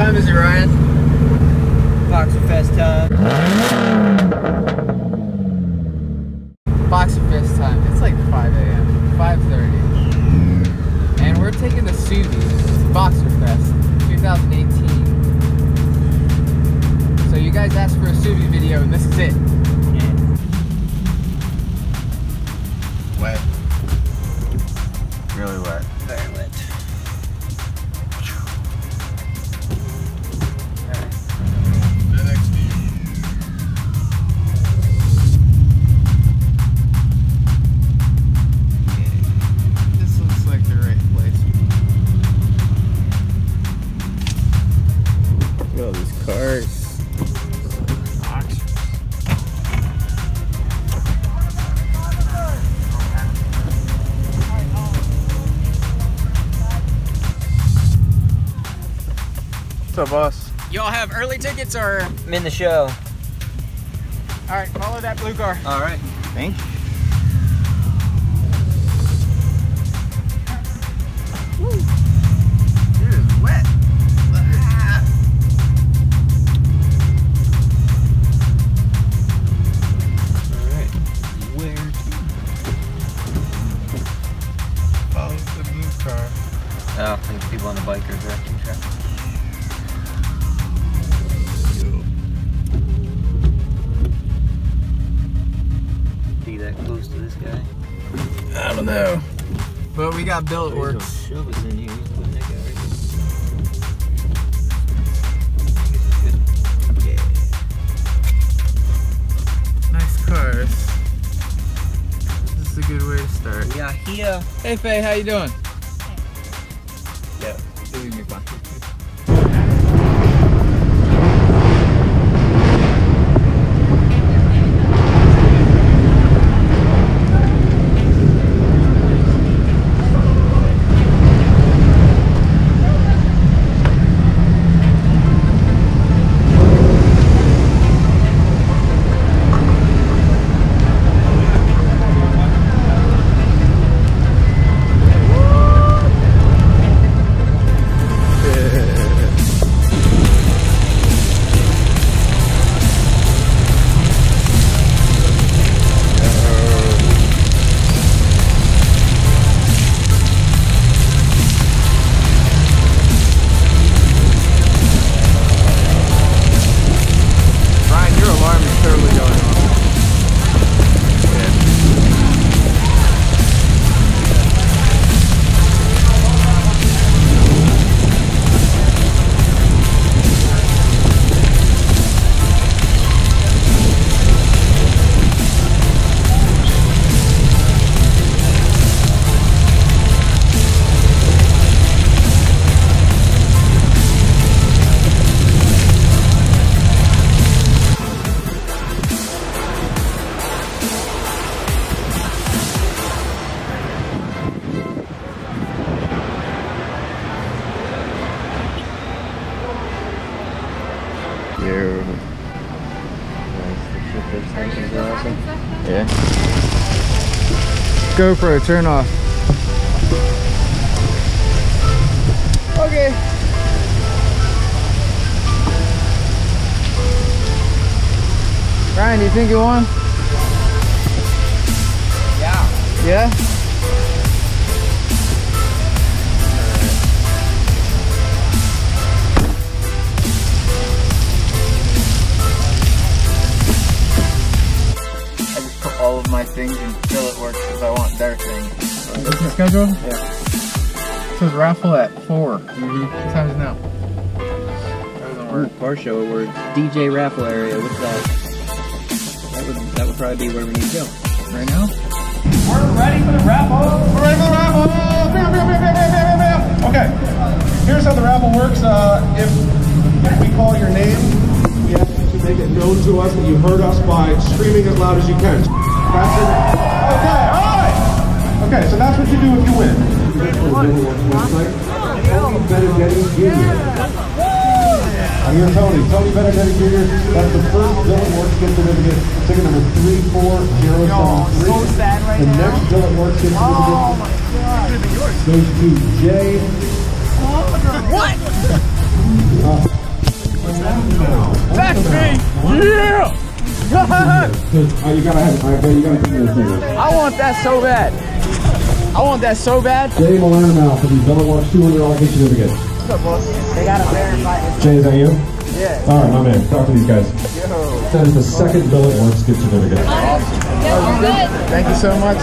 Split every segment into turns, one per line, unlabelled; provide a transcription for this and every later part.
time is it, Ryan?
Boxerfest time.
Boxerfest time. It's like 5 a.m. 5:30. And we're taking the Subie to Boxerfest 2018. So you guys asked for a Subie video, and this is it.
Yeah.
Wet. Really wet.
Very wet.
All these cars. What's up, boss? Y'all have early tickets or?
I'm in the show.
Alright, follow that blue car.
Alright.
Thank you.
It is wet.
Alright. Where to?
Follow the blue car.
Oh, and people on the bike are directing traffic. Be that close to this guy?
I don't know. But we got Bill at work.
Shove us in you. He's putting that guy right here. Yeah.
Nice cars. This is a good way to start.
Yeah, here.
Hey Faye, how you doing?
Yeah.
You'll leave me fine.
Yeah.
GoPro, turn off. Okay. Ryan, do you think you won?
Yeah.
Yeah?
All of my things until it works because I want their thing.
What's the schedule?
Yeah.
It says raffle at 4. What time is it now? That doesn't work.
Car show awards. DJ raffle area. What's that? That would probably be where we need to go.
Right now?
We're ready for the raffle. We're ready for the raffle. Bam, bam, bam, bam, bam, bam, bam. Okay. Here's how the raffle works. If we call your name, you have to make it known to us that you heard us by screaming as loud as you can. That's it. Okay, all right. Okay, so that's what you do if you win. Tony Benedetti Jr. I'm here, Tony. Tony Benedetti Jr. That's the first Bill at Works gift certificate. Ticket number 34073.
So sad right
the
now.
next Bill at Works gift certificate goes to Jay.
What?
You gotta have. You gotta put in this.
I want that so bad. I want that so bad.
Jay Milano for the WRX $200 gift certificate.
What's up, boss? They gotta verify.
Jay, is that you?
Yeah.
All right, my man. Talk to these guys.
Yo.
That is the second WRX gift certificate.
Awesome.
Thank you so much.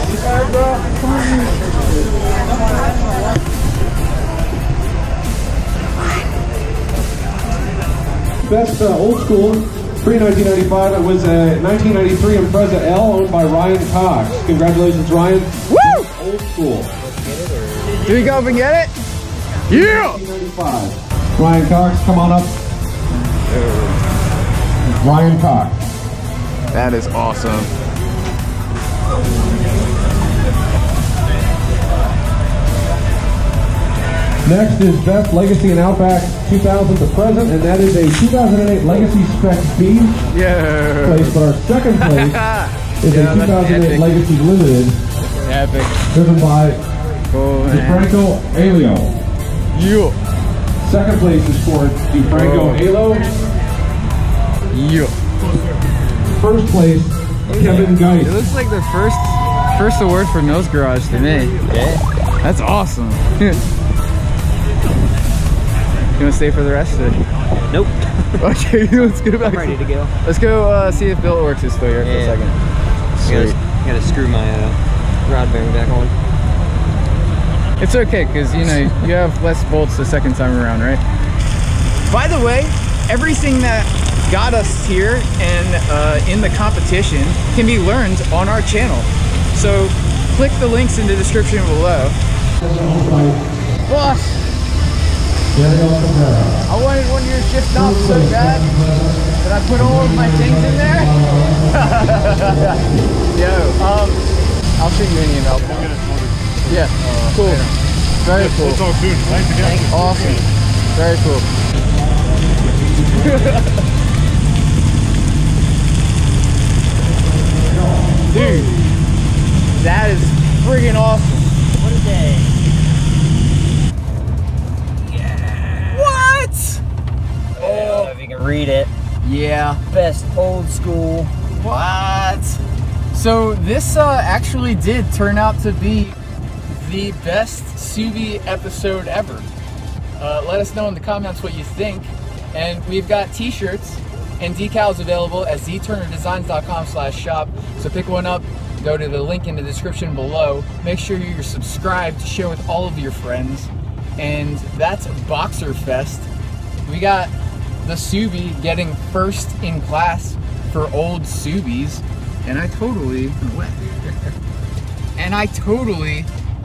Best old school, pre-1995, it was a 1993 Impreza L owned by Ryan Cox. Congratulations, Ryan.
Woo!
Old school.
Do we go up and get it? Yeah!
1995. Ryan Cox, come on up. Ryan Cox.
That is awesome.
Next is Best Legacy and Outback 2000 to present, and that is a 2008 Legacy Spec B
Yeah.
place. But our second place is a 2008 Legacy Limited,
Epic.
driven by
Cool, man.
DeFranco Alio.
Yeah.
Second place is for DeFranco Alio.
Yeah.
First place, Kevin Geist.
It looks like the first award for Mills Garage to me.
Yeah.
That's awesome. You want to stay for the rest? Or?
Nope.
Okay, let's go back.
I'm ready to go.
Let's go see if BuiltWorks is still here for a second.
I gotta screw my rod bearing back on.
It's okay, because you know you have less bolts the second time around, right? By the way, everything that got us here and in the competition can be learned on our channel. So click the links in the description below. Boss! I wanted one of your shift knobs so bad that I put all of my things in there. Yo, I'll shoot you an email. Yeah, cool. Very cool.
We'll talk soon. Nice to get you.
Awesome. Very cool. Dude, that is friggin' awesome.
What a day.
What?
Oh, if you can read it.
Yeah.
Best old school.
What? So this actually did turn out to be the best Subie episode ever. Let us know in the comments what you think. And we've got t-shirts and decals available at zturnerdesigns.com/shop. So pick one up, go to the link in the description below. Make sure you're subscribed to share with all of your friends. And that's Boxerfest. We got the Subie getting first in class for old Subies. And I totally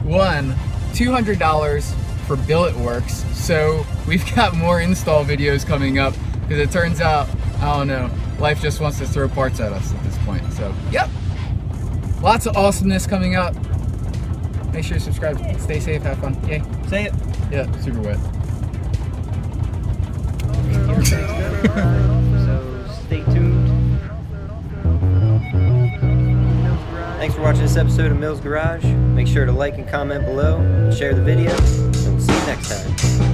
won $200 for BuiltWorks. So we've got more install videos coming up because it turns out, I don't know, life just wants to throw parts at us at this point. So, yep. Lots of awesomeness coming up. Make sure you subscribe. Stay safe, have fun. Yay.
Say it.
Yeah, super wet.
So stay tuned. Thanks for watching this episode of Mills Garage. Make sure to like and comment below, and share the video, and we'll see you next time.